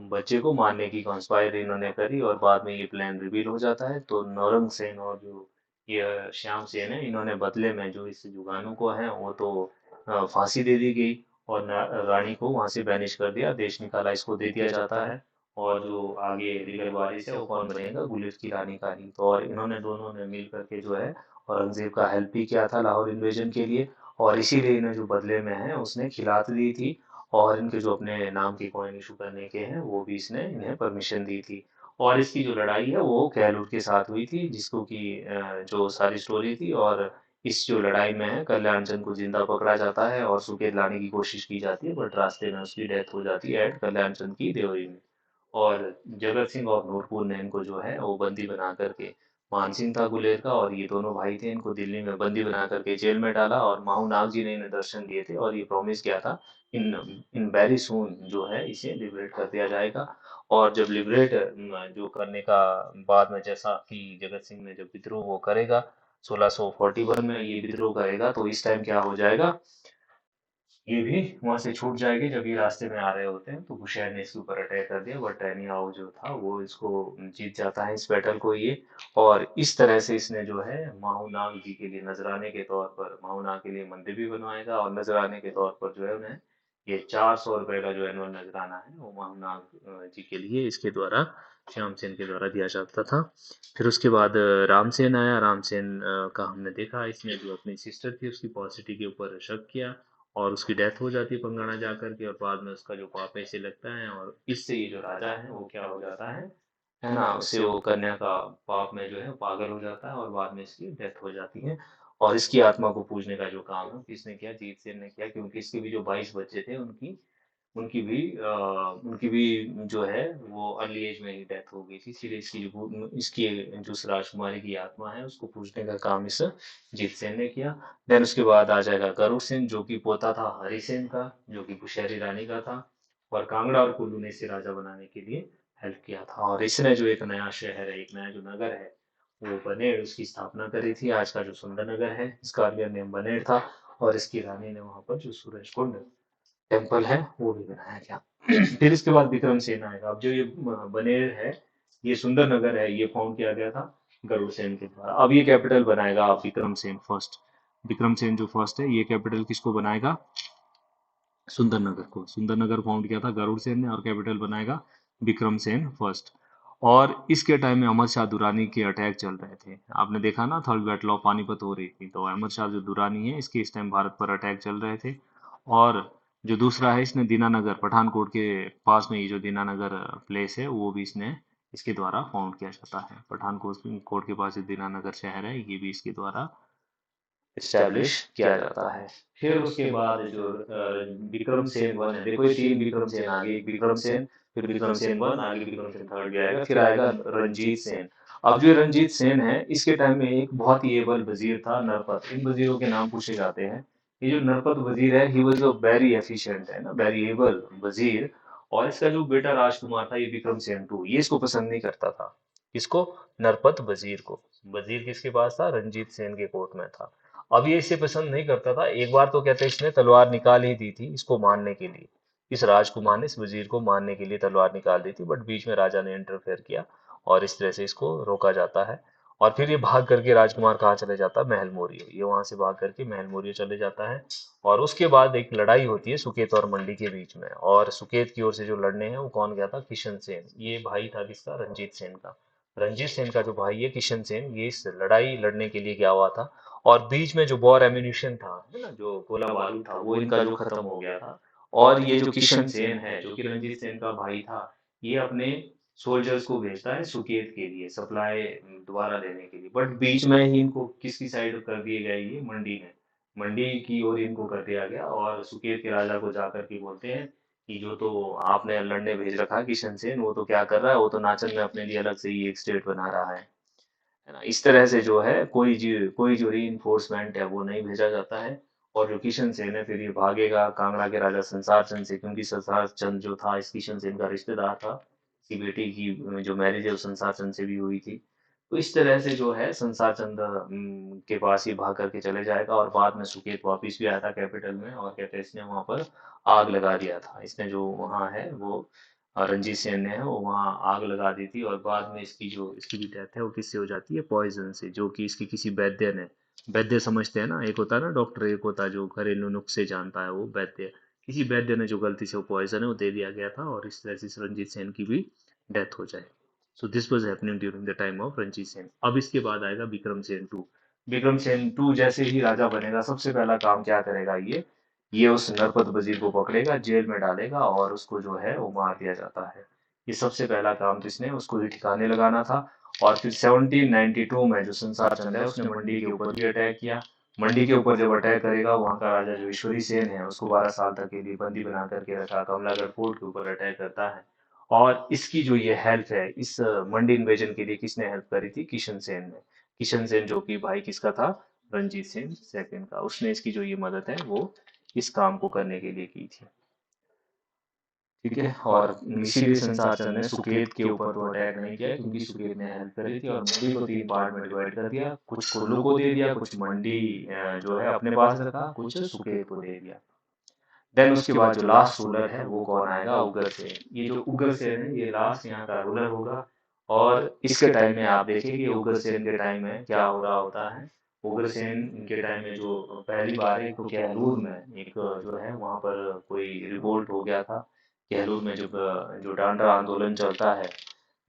A: बच्चे को मारने की कॉन्स्पायर इन्होंने करी और बाद में ये प्लान रिवील हो जाता है। तो नौरंग सेन और जो ये श्याम सेन है इन्होंने बदले में जो इस जुगानू को है वो तो फांसी दे दी गई और रानी को वहां से बैनिश कर दिया, देश निकाला इसको दे दिया जाता है। और जो आगे लीगल वारिस है वो कौन बनेगा, गुलिस्तान की रानी का ही। तो और इन्होंने दोनों ने मिल करके जो है औरंगजेब का हेल्प भी किया था लाहौर इन्वेजन के लिए। और इसीलिए इन्हें जो बदले में है उसने खिलात दी थी और इनके जो अपने नाम की कॉइन इशू करने के हैं वो भी इसने इन्हें परमिशन दी थी। और इसकी जो लड़ाई है वो कहलूर के साथ हुई थी, जिसको कि जो सारी स्टोरी थी। और इस जो लड़ाई में है कल्याण चंद को जिंदा पकड़ा जाता है और सुकेत लाने की कोशिश की जाती है, बट रास्ते में उसकी डेथ हो जाती है एट कल्याण चंद की देवरी में। और जगत सिंह और नूरपुर ने इनको जो है वो बंदी बना करके मानसिंह था गुलेर का, और ये दोनों भाई थे। इनको दिल्ली में बंदी बना करके जेल में डाला, और माहू नाग जी ने इन्हें दर्शन दिए थे और ये प्रॉमिस किया था इन इन वेरी सून जो है इसे लिबरेट कर दिया जाएगा। और जब लिबरेट जो करने का बाद में, जैसा कि जगत सिंह ने जब विद्रोह वो करेगा 1641 में ये विद्रोह करेगा, तो इस टाइम क्या हो जाएगा, ये भी वहां से छूट जाएगी। जब ये रास्ते में आ रहे होते हैं तो बुशहर ने इसके ऊपर अटैक कर दिया, बट टैनियाओ जो था वो इसको जीत जाता है इस बैटल को ये। और इस तरह से इसने जो है माहू नाग जी के लिए नजराने के तौर पर माहू नाग के लिए मंदिर भी बनवाएगा, और नजराने के तौर पर जो है उन्हें ये 400 रुपए का जो एनुअल नजराना है वो माहू नाग जी के लिए इसके द्वारा श्यामसेन के द्वारा दिया जाता था। फिर उसके बाद रामसेन आया। रामसेन का हमने देखा, इसने जो अपनी सिस्टर थी उसकी पॉसिटी के ऊपर शक किया और उसकी डेथ हो जाती है पंगाना जाकर के, और बाद में उसका जो पाप ऐसे लगता है, और इससे ये जो राजा है वो क्या हो जाता है ना, उससे वो कन्या का पाप में जो है पागल हो जाता है, और बाद में इसकी डेथ हो जाती है। और इसकी आत्मा को पूजने का जो काम है किसने किया, जीत सेन ने किया, क्योंकि इसके भी जो 22 बच्चे थे उनकी भी जो है वो अर्ली एज में ही डेथ हो गई थी, इसलिए इसकी जो राजकुमारी की आत्मा है उसको पूजने का काम इस जीत सेन ने किया। देन उसके बाद आ जाएगा गरुड़ सेन, जो कि पोता था हरिसेन का, जो कि पुशहरी रानी का था, और कांगड़ा और कुल्लू ने इसे राजा बनाने के लिए हेल्प किया था। और इसने जो एक नया शहर है, एक नया जो नगर है वो बनेड़, उसकी स्थापना करी थी, आज का जो सुंदर नगर है इसका अर्लियर नेम बनेड़ था। और इसकी रानी ने वहां पर जो सूरज कुंड टेम्पल है वो भी बनाया गया। फिर इसके बाद विक्रम सेन आएगा। अब जो ये बनेर है, ये सुंदर नगर है, ये फाउंड किया गया था गरुड़ सेन के द्वारा। अब ये कैपिटल बनाएगा विक्रम सेन फर्स्ट। विक्रम सेन जो फर्स्ट है ये कैपिटल किसको बनाएगा, सुंदरनगर को। सुंदरनगर फाउंड किया था गरुड़ सेन ने, और कैपिटल बनाएगा विक्रम सेन फर्स्ट। और इसके टाइम में अहमद शाह दुरानी के अटैक चल रहे थे। आपने देखा ना, थर्ड बैटल ऑफ पानीपत हो रही थी, तो अहमद शाह जो दुरानी है इसके इस टाइम भारत पर अटैक चल रहे थे। और जो दूसरा है, इसने दीनानगर पठानकोट के पास में, ये जो दीनानगर प्लेस है वो भी इसने इसके द्वारा फाउंड किया जाता है। पठानकोट कोट के पास जो दीनानगर शहर है ये भी इसके द्वारा इस्टेब्लिश किया जाता है। फिर उसके बाद जो विक्रम सेन वन है, देखो ये तीन विक्रम सेन आगे, एक विक्रम सेन, फिर विक्रम सेन वन, आगे विक्रम सेन थर्ड भी आएगा, फिर आएगा रंजीत सेन। अब जो रंजीत सेन है इसके टाइम में एक बहुत ही एबल वजीर था नरपत। इन वजीरों के नाम पूछे जाते हैं। ये जो नरपत वजीर है, he was a very efficient, है ना, वेरी एबल वजीर। और इसका जो बेटा राजकुमार था ये विक्रम सेन टू, ये इसको पसंद नहीं करता था। किसको, नरपत वजीर को। वजीर किसके पास था, रंजीत सेन के कोर्ट में था। अब ये इसे पसंद नहीं करता था। एक बार तो कहते हैं इसने तलवार निकाल ही दी थी इसको मारने के लिए। इस राजकुमार ने इस वजीर को मारने के लिए तलवार निकाल दी थी, बट बीच में राजा ने इंटरफेयर किया और इस तरह से इसको रोका जाता है। और फिर ये भाग करके राजकुमार कहाँ चले जाता है, महल मौर्य। ये वहां से भाग करके महल मौर्य चले जाता है। और उसके बाद एक लड़ाई होती है सुकेत और मंडी के बीच में, और सुकेत की ओर से जो लड़ने हैं वो कौन गया था, किशन सेन। ये भाई था किसका, रंजीत सेन का। रंजीत सेन का जो भाई है किशन सेन, ये इस लड़ाई लड़ने के लिए गया हुआ था। और बीच में जो वॉर एम्यूनिशन था, है ना, जो गोला बारूद था, वो इनका जो खत्म हो गया था। और ये जो किशन सेन है, जो कि रंजीत सेन का भाई था, ये अपने सोल्जर्स को भेजता है सुकेत के लिए सप्लाई दोबारा देने के लिए। बट बीच में ही इनको किसकी साइड कर दिए गए, ये मंडी में, मंडी की ओर इनको कर दिया गया। और सुकेत के राजा को जाकर के बोलते हैं कि जो तो आपने लड़ने भेज रखा है किशन सेन, वो तो क्या कर रहा है, वो तो नाचन में अपने लिए अलग से ही एक स्टेट बना रहा है ना। इस तरह से जो है कोई जो रीइंफोर्समेंट है वो नहीं भेजा जाता है। और जो किशन सेन है फिर ये भागेगा कांगड़ा के राजा संसार चंद से, क्योंकि संसार चंद जो था इस किशन सेन का रिश्तेदार था। इसकी बेटी की जो मैरिज है वो संसार चंद से भी हुई थी। तो इस तरह से जो है संसार चंद के पास ही भाग करके चले जाएगा, और बाद में सुकेत वापिस भी आया था कैपिटल में, और कहते हैं इसने वहां पर आग लगा दिया था। इसने जो वहां है वो रंजीत सेन ने है वो वहाँ आग लगा दी थी। और बाद में इसकी भी डेथ है वो किससे हो जाती है, पॉइजन से, जो कि इसकी किसी वैद्य ने, वैद्य समझते हैं ना, एक होता है ना डॉक्टर, एक होता है जो घरेलू नुस्खे जानता है, वो वैद्य। किसी वैद्य ने जो गलती से वो पॉइजन है वो दे दिया गया था, और इस तरह से इस रंजीत सेन की भी डेथ हो जाए। So this was happening during the time of Ranjit Sen. अब इसके बाद आएगा विक्रम सेन टू। विक्रम सेन टू जैसे ही राजा बनेगा सबसे पहला काम क्या करेगा, ये उस नरपत वजीर को पकड़ेगा, जेल में डालेगा, और उसको जो है वो मार दिया जाता है। ये सबसे पहला काम तो इसने उसको ही ठिकाने लगाना था। और फिर 1792 में जो संसार चंद है उसने मंडी के ऊपर भी अटैक किया। मंडी के ऊपर जब अटैक करेगा, वहां का राजा जो ईश्वरी सेन है उसको 12 साल तक के लिए बंदी बना करके रखा, कमलागढ़ फोर्ट के ऊपर अटैक करता है। और इसकी जो ये हेल्प है इस मंडी इन्वेजन के लिए किसने हेल्प करी थी? किशन सेन ने। किशन सेन जो कि भाई किसका था? रंजीत सेन सेकंड का। उसने इसकी जो ये मदद है वो इस काम को करने के लिए की थी। ठीक है। और इसीलिए संसार चंद ने सुकेत के ऊपर तो अटैक नहीं किया क्योंकि सुकेत ने हेल्प करी थी और मंडी को 3 पार्ट में डिवाइड कर दिया। कुछ कुल्लू को दे दिया, कुछ मंडी जो है अपने पास रखा, कुछ सुकेत को दे दिया। देन उसके बाद जो लास्ट रूलर है वो कौन आएगा? उग्रसेन। ये जो उग्रसेन है ये लास्ट यहाँ का रूलर होगा। और इसके टाइम में आप देखिए उग्रसेन के टाइम में क्या हो रहा होता है। उग्रसेन के टाइम में जो पहली बार एक तो कहलूर में एक जो है वहां पर कोई रिवोल्ट हो गया था। कहलूर में जो जो डांडा आंदोलन चलता है,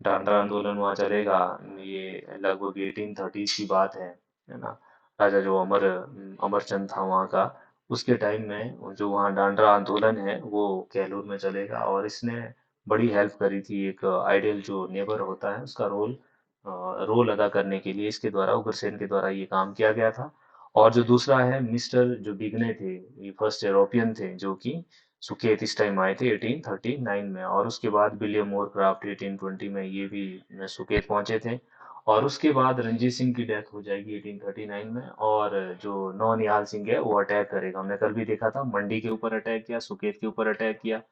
A: डांडा आंदोलन वहाँ चलेगा। ये लगभग 1830 की बात है ना। राजा जो अमरचंद था वहाँ का, उसके टाइम में जो वहाँ डांडा आंदोलन है वो केलूर में चलेगा। और इसने बड़ी हेल्प करी थी। एक आइडियल जो नेबर होता है उसका रोल अदा करने के लिए इसके द्वारा, उग्रसेन के द्वारा ये काम किया गया था। और जो दूसरा है मिस्टर जो बिग्ने थे, ये फर्स्ट यूरोपियन थे जो कि सुकेत इस टाइम आए थे 1839 में। और उसके बाद विलियम मोरक्राफ्ट 1820 में ये भी सुकेत पहुंचे थे। और उसके बाद रंजीत सिंह की डेथ हो जाएगी 1839 में। और जो नौनिहाल सिंह है वो अटैक करेगा। हमने कल भी देखा था, मंडी के ऊपर अटैक किया, सुकेत के ऊपर अटैक किया,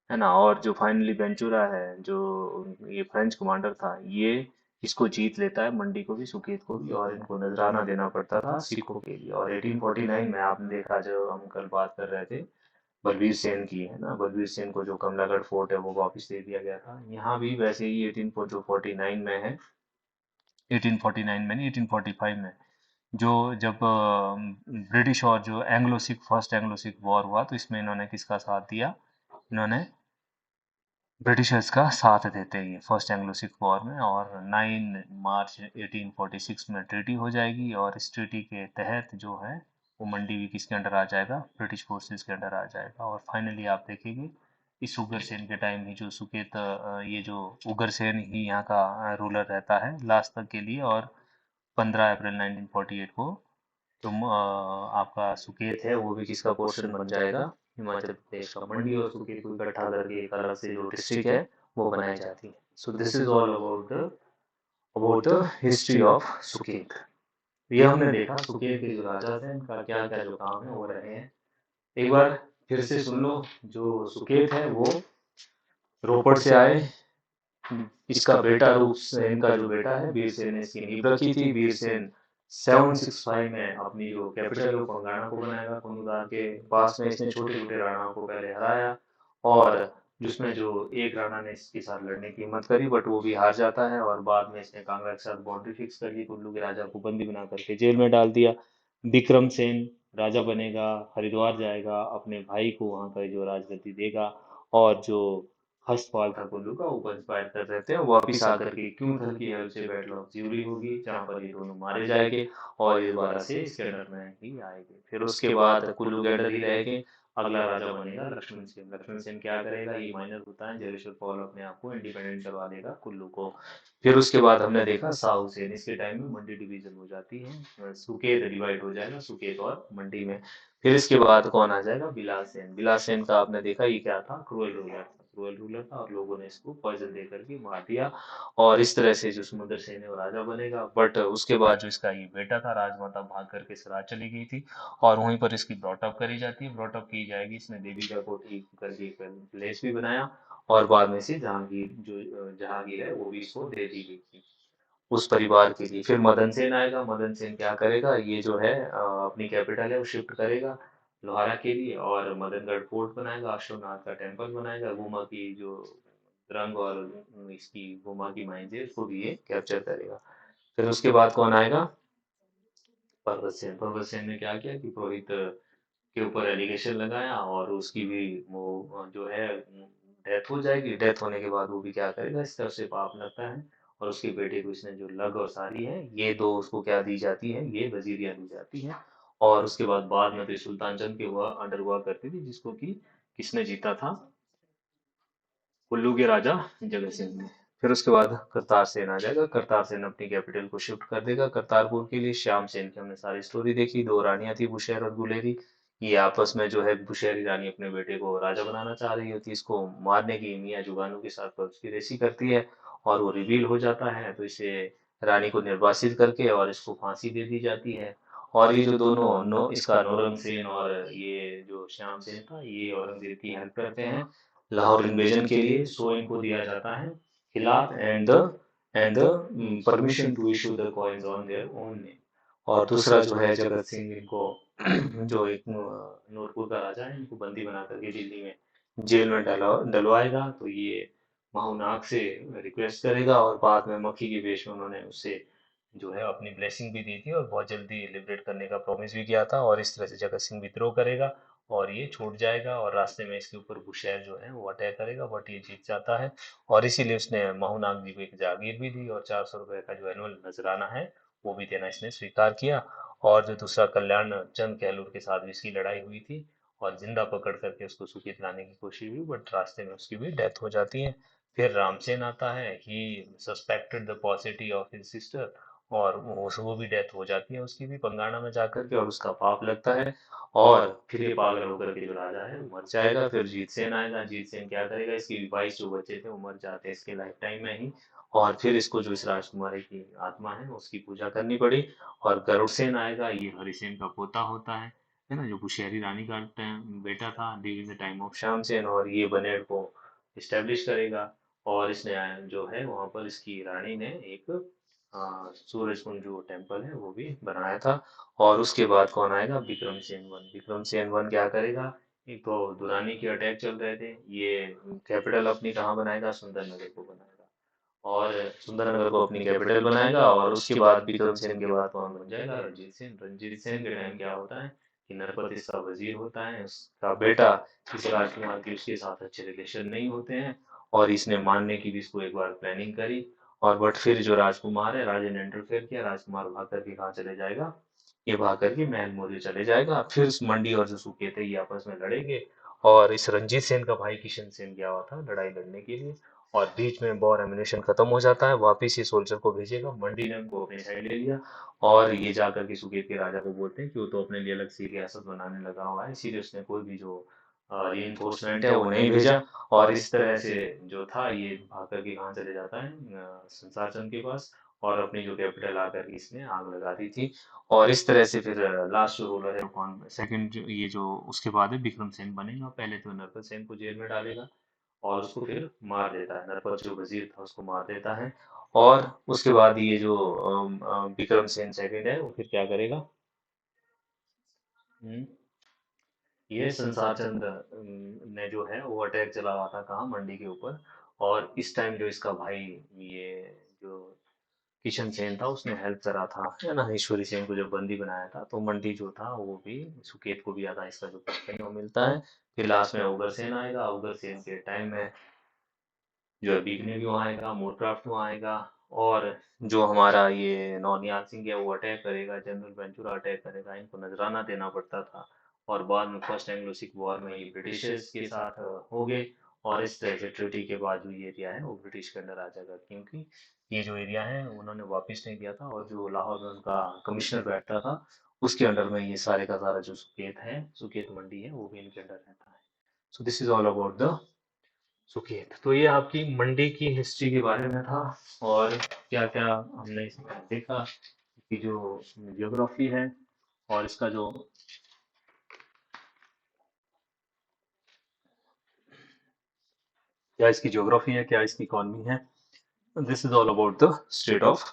A: है ना। और जो फाइनली वेंचुरा है जो ये फ्रेंच कमांडर था, ये इसको जीत लेता है, मंडी को भी सुकेत को भी। और इनको नजराना देना पड़ता था सिखों के लिए। और 1849 में आपने देखा, जो हम कल बात कर रहे थे बलबीर सेन की, है ना, बलबीर सेन को जो कमलागढ़ फोर्ट है वो वापस दे दिया गया था। यहाँ भी वैसे ही 1849 में है, 1849 में नहीं 1845 में, जो जब ब्रिटिश और जो Anglo Sikh first Anglo Sikh war हुआ तो इसमें इन्होंने किसका साथ दिया? इन्होंने ब्रिटिशर्स का साथ देते हैं फर्स्ट एंग्लो सिख वॉर में। और 9 मार्च 1846 में ट्रीटी हो जाएगी। और इस ट्रीटी के तहत जो है वो मंडी भी किसके अंडर आ जाएगा? ब्रिटिश फोर्सेस के अंडर आ जाएगा। और फाइनली आप देखेंगे इस उग्रसेन के टाइम ही जो सुकेत ये जो उग्रसेन ही यहाँ का रूलर रहता है लास्ट तक के लिए। और 15 अप्रैल 1948 को तुम आपका सुकेत है वो भी किसका पोर्शन बन जाएगा? हिमाचल प्रदेश का। मंडी और सुकेत को इकट्ठा करके एक अलग से जो डिस्ट्रिक्ट है वो बनाई जाती है। So this is all about the history of Suket. ये हमने देखा सुकेत के जो राजा थे इनका क्या क्या जो काम है वो रहे हैं। एक बार फिर से सुन लो। जो सुकेत है वो रोपड़ से आए। इसका बेटा रूप से, इनका जो बेटा है वीरसेन ने इसकी नींव रखी थी। वीरसेन 765 में अपनी जो कैपिटल है वो पंगाणा को बनाएगा। कुंदगार के पास में इसने छोटे छोटे राणाओं को पहले हराया। और जिसमें जो एक राणा ने इसके साथ लड़ने की हिम्मत करी बट वो भी हार जाता है। और बाद में इसने कांगड़ा के साथ बाउंड्री फिक्स कर ली, कुल्लू के राजा को बंदी बना करके जेल में डाल दिया। विक्रम सेन राजा बनेगा, हरिद्वार जाएगा, अपने भाई को वहां का जो राजगद्दी देगा। और जो हस्तपाल था कुल्लू का, वो कंस्पायर कर रहे थे वापिस आकर के क्यों थल की हेल्प से बैटल ऑफ ज्यूरी होगी जहाँ पर ये दोनों मारे जाएंगे। और ये दोबारा से इसके अंडर में ही आएंगे। फिर उसके बाद कुल्लू के अंडर ही रहेंगे। अगला राजा बनेगा लक्ष्मण सेन। लक्ष्मण सेन क्या करेगा? ये माइनर होता है, जलेश्वर पॉल अपने आप को इंडिपेंडेंट करवा देगा कुल्लू को। फिर उसके बाद हमने देखा साहू सेन। इसके टाइम में मंडी डिवीजन हो जाती है, सुकेत डिवाइड हो जाएगा, सुकेत और मंडी में। फिर इसके बाद कौन आ जाएगा? बिलास सेन। बिलास सेन का आपने देखा ये क्या था? क्रूएल रूलर था, क्रूएल रूलर था। और लोगों ने इसको पॉइजन दे करके मार दिया। और इस तरह से जो समुद्र सेन है वो राजा बनेगा। बट उसके बाद जो इसका ये बेटा था राजमाता भाग करके सराज चली गई थी। और वहीं पर इसकी ब्रॉटअप करी जाती है, ब्रॉटअप की जाएगी। इसने देविका कोठी करके एक प्लेस भी बनाया। और बाद में से जहांगीर जो जहांगीर है वो भी इसको दे दी गई थी उस परिवार के लिए। फिर मदन सेन आएगा। मदन सेन क्या करेगा? ये जो है अपनी कैपिटल है वो शिफ्ट करेगा लोहारा के लिए। और मदनगढ़ फोर्ट बनाएगा, अश्वनाथ का टेम्पल बनाएगा, गुमा की जो रंग और इसकी गुमा की माइंस है उसको भी ये कैप्चर करेगा। फिर उसके बाद कौन आएगा? पर्वत सेन। पर्वत सेन ने क्या किया कि पुरोहित के ऊपर एलिगेशन लगाया और उसकी भी वो जो है डेथ हो जाएगी। डेथ होने के बाद वो भी क्या करेगा? इस तरह से पाप लगता है। और उसके बेटे को इसने जो लग और सारी है ये दो उसको क्या दी जाती है? ये वजीरियां दी जाती है। और उसके बाद में फिर सुल्तान चंद के हुआ अंडर हुआ करती थी, जिसको कि किसने जीता था? कुल्लू के राजा जगत सिंह ने। फिर उसके बाद करतार सेन आ जाएगा। करतार सेन अपनी कैपिटल को शिफ्ट कर देगा करतारपुर के लिए। श्याम सेन की हमने सारी स्टोरी देखी। दो रानियां थी बुशहर और गुलेरी। ये आपस में जो है बुशहरी रानी अपने बेटे को राजा बनाना चाह रही होती है, इसको मारने की मियाँ जुगानू के साथ कॉन्स्पिरेसी करती है और वो रिवील हो जाता है, तो इसे रानी को निर्वासित करके और इसको फांसी दे दी जाती है। और ये जो दोनों नो इसका नौरंग सेन और ये जो श्याम सेन था, ये औरंगजेब की हेल्प करते हैं लाहौर इन्वेजन के लिए। सो इनको दिया जाता है खिलाफ and the permission to issue the coins on their own name. और दूसरा जो है जगत सिंह इनको जो एक नूरपुर का राजा है, इनको बंदी बना करके दिल्ली में जेल में डलवाएगा। तो ये माहौनाग से रिक्वेस्ट करेगा और बाद में मक्खी के वेश में उन्होंने उससे जो है अपनी ब्लेसिंग भी दी थी और बहुत जल्दी लिबरेट करने का प्रॉमिस भी किया था। और इस तरह से जगत सिंह विद्रोह करेगा और ये छूट जाएगा और रास्ते में इसके ऊपर बुशहर जो है वो अटैक करेगा, बट ये जीत जाता है। और इसीलिए उसने माहौनाग जी को एक जागीर भी दी और 400 रुपए का जो एनुअल नजराना है वो भी देना इसने स्वीकार किया। और जो दूसरा कल्याण चंद गहलोत के साथ भी इसकी लड़ाई हुई थी और जिंदा पकड़ करके उसको सुखित लाने की कोशिश हुई, बट रास्ते में उसकी भी डेथ हो जाती है। फिर रामसेन आता है, he suspected the possibility of his sister, और वो भी डेथ हो जाती है उसकी भी पंगाना में जाकर के, और उसका पाप लगता है। और फिर ये पागल होकर के जो राजा है वो मर जाएगा। फिर जीत सेन आएगा, जीत सेन क्या करेगा, इसकी 22 जो बच्चे थे वो मर जाते हैं इसके लाइफ टाइम में ही। और फिर इसको जो इस राजकुमारी की आत्मा है उसकी पूजा करनी पड़ी। और गरुड़सेन आएगा, ये हरिसेन का पोता होता है ना, जो बुशहरी रानी का बेटा था ड्यूरिंग द टाइम ऑफ श्यामसेन, और ये बनेड़ को इस्टेब्लिश करेगा। और इसने जो है वहां पर इसकी रानी ने एक सूरजकुंड जो टेम्पल है वो भी बनाया था। और उसके बाद कौन आएगा, विक्रमसेन 1। विक्रमसेन 1 क्या करेगा, एक तो दुरानी के अटैक चल रहे थे, ये कैपिटल अपनी कहाँ बनाएगा, सुंदरनगर को बनाएगा। और सुंदरनगर को अपनी कैपिटल बनाएगा। और उसके बाद विक्रमसेन के बाद कौन बन जाएगा, रंजीत सेन। रंजीत सेन के टाइम क्या होता है कि नरपत इसका वजीर होता है, उसका बेटा इस राजकुमार की उसके साथ अच्छे रिलेशन नहीं होते हैं, और इसने मारने की भी इसको एक बार प्लानिंग करी। और बट फिर जो राजकुमार है, राजा ने इंटरफेयर किया, राजकुमार भाग करके कहाँ चले जाएगा, ये भाग करके महल मौर्य चले जाएगा। फिर उस मंडी और जो सुकेते ये आपस में लड़ेंगे। और इस रंजीत सेन का भाई किशन सेन गया हुआ था लड़ाई लड़ने के लिए, और बीच में बॉर एम्यूनेशन खत्म हो जाता है, वापिस ये सोल्जर को भेजेगा, मंडी ने उनको अपने साइड ले लिया। और ये जाकर के सुकेत के राजा को बोलते हैं कि वो तो अपने लिए अलग से रियासत बनाने लगा हुआ है, इसीलिए उसने कोई भी जो रीइंफोर्समेंट है वो नहीं भेजा। और इस तरह से जो था ये भाग करके कहाँ चले जाता है, संसार चंद के पास, और अपनी जो कैपिटल आकर के इसने आग लगा दी थी। और इस तरह से फिर लास्ट जो रूलर है वो कौन, सेकंड ये जो उसके बाद है विक्रम सेन बनेगा। पहले तो नरपत सेन को जेल में डालेगा और उसको फिर मार देता है, नरपत जो वजीर था उसको मार देता है। और उसके बाद ये जो विक्रम सेन सेकंड है वो फिर क्या करेगा, हम्म, ये संसार चंद ने जो है वो अटैक चला हुआ था कहाँ, मंडी के ऊपर। और इस टाइम जो इसका भाई ये जो किशन सेन था उसने हेल्प करा था, है ना, ईश्वरी सेन को जब बंदी बनाया था, तो मंडी जो था वो भी सुकेत को भी आधा इसका जो कहीं वो मिलता है। फिर लास्ट में उग्रसेन आएगा, उग्रसेन के टाइम में जो है बीकने भी वहाँ आएगा, मोरक्राफ्ट वहाँ आएगा। और जो हमारा ये नौनियाल सिंह है वो अटैक करेगा, जनरल वेंचुरा अटैक करेगा, इनको नजराना देना पड़ता था। और बाद में फर्स्ट एंग्लो सिख वॉर में ये ब्रिटिशर्स के साथ हो गए। और इस तरह से ट्रीटी के बाद जो ये एरिया है वो ब्रिटिश के अंदर आ जाएगा, क्योंकि ये जो एरिया है उन्होंने वापस नहीं दिया था, और जो लाहौर में उनका कमिश्नर बैठता था उसके अंडर में ये सारे का सारा जो सुकेत है, सुकेत मंडी है, वो भी इनके अंडर रहता है। So this is all about the Suket. तो ये आपकी मंडी की हिस्ट्री के बारे में था। और क्या क्या हमने इसमें देखा कि जो जियोग्राफी है और इसका जो क्या इसकी ज्योग्राफी है, क्या इसकी इकॉनमी है, this is all about the state of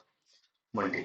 A: Mandi.